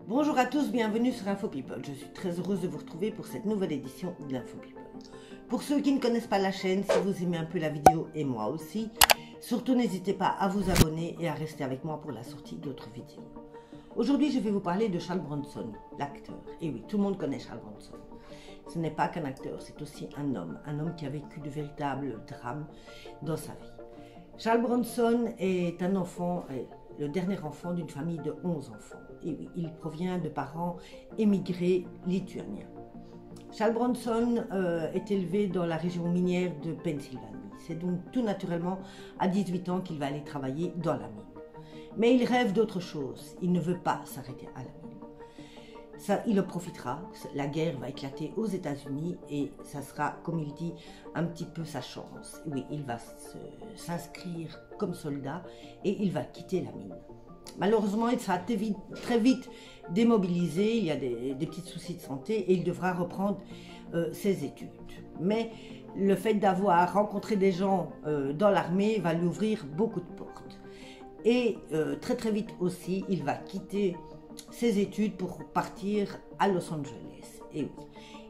Bonjour à tous, bienvenue sur Info People. Je suis très heureuse de vous retrouver pour cette nouvelle édition de l'Info People. Pour ceux qui ne connaissent pas la chaîne, si vous aimez un peu la vidéo et moi aussi, surtout n'hésitez pas à vous abonner et à rester avec moi pour la sortie d'autres vidéos. Aujourd'hui, je vais vous parler de Charles Bronson, l'acteur. Et oui, tout le monde connaît Charles Bronson. Ce n'est pas qu'un acteur, c'est aussi un homme qui a vécu de véritables drames dans sa vie. Charles Bronson est un enfant, le dernier enfant d'une famille de 11 enfants. Et oui, il provient de parents émigrés lituaniens. Charles Bronson est élevé dans la région minière de Pennsylvanie. C'est donc tout naturellement à 18 ans qu'il va aller travailler dans la mine. Mais il rêve d'autre chose. Il ne veut pas s'arrêter à la mine. Ça, il en profitera. La guerre va éclater aux États-Unis et ça sera, comme il dit, un petit peu sa chance. Oui, il va s'inscrire comme soldat et il va quitter la mine. Malheureusement, il sera très vite démobilisé, il y a des petits soucis de santé et il devra reprendre ses études. Mais le fait d'avoir rencontré des gens dans l'armée va lui ouvrir beaucoup de portes. Et très vite aussi, il va quitter ses études pour partir à Los Angeles. Et oui,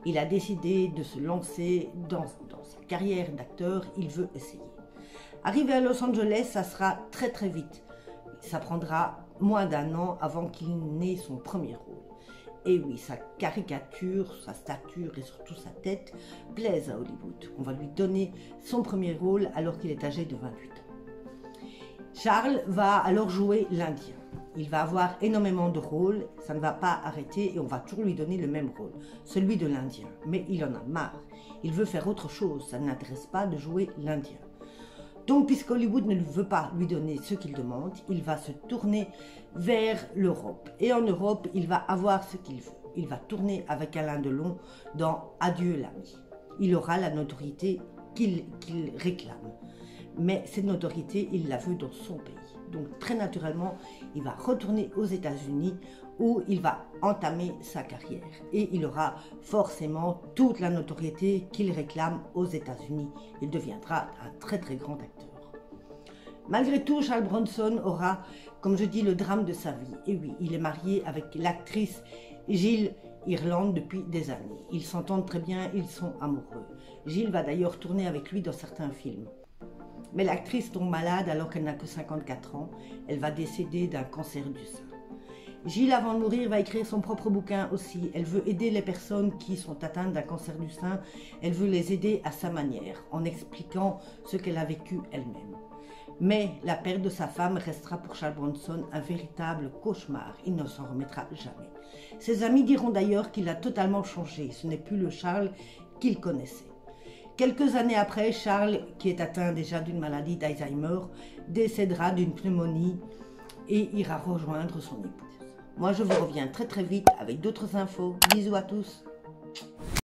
il a décidé de se lancer dans sa carrière d'acteur, il veut essayer. Arrivé à Los Angeles, ça sera très vite. Ça prendra moins d'1 an avant qu'il n'ait son premier rôle. Et oui, sa caricature, sa stature et surtout sa tête plaisent à Hollywood. On va lui donner son premier rôle alors qu'il est âgé de 28 ans. Charles va alors jouer l'Indien. Il va avoir énormément de rôles, ça ne va pas arrêter et on va toujours lui donner le même rôle, celui de l'Indien. Mais il en a marre, il veut faire autre chose, ça ne l'intéresse pas de jouer l'Indien. Donc, puisque Hollywood ne veut pas lui donner ce qu'il demande, il va se tourner vers l'Europe. Et en Europe, il va avoir ce qu'il veut. Il va tourner avec Alain Delon dans Adieu l'ami. Il aura la notoriété qu'il réclame. Mais cette notoriété, il la veut dans son pays. Donc, très naturellement, il va retourner aux États-Unis où il va entamer sa carrière. Et il aura forcément toute la notoriété qu'il réclame aux États-Unis. Il deviendra un très grand acteur. Malgré tout, Charles Bronson aura, comme je dis, le drame de sa vie. Et oui, il est marié avec l'actrice Jill Ireland depuis des années. Ils s'entendent très bien, ils sont amoureux. Jill va d'ailleurs tourner avec lui dans certains films. Mais l'actrice tombe malade alors qu'elle n'a que 54 ans. Elle va décéder d'un cancer du sein. Jill, avant de mourir, va écrire son propre bouquin aussi. Elle veut aider les personnes qui sont atteintes d'un cancer du sein. Elle veut les aider à sa manière, en expliquant ce qu'elle a vécu elle-même. Mais la perte de sa femme restera pour Charles Bronson un véritable cauchemar. Il ne s'en remettra jamais. Ses amis diront d'ailleurs qu'il a totalement changé. Ce n'est plus le Charles qu'il connaissait. Quelques années après, Charles, qui est atteint déjà d'une maladie d'Alzheimer, décédera d'une pneumonie et ira rejoindre son épouse. Moi, je vous reviens très vite avec d'autres infos. Bisous à tous.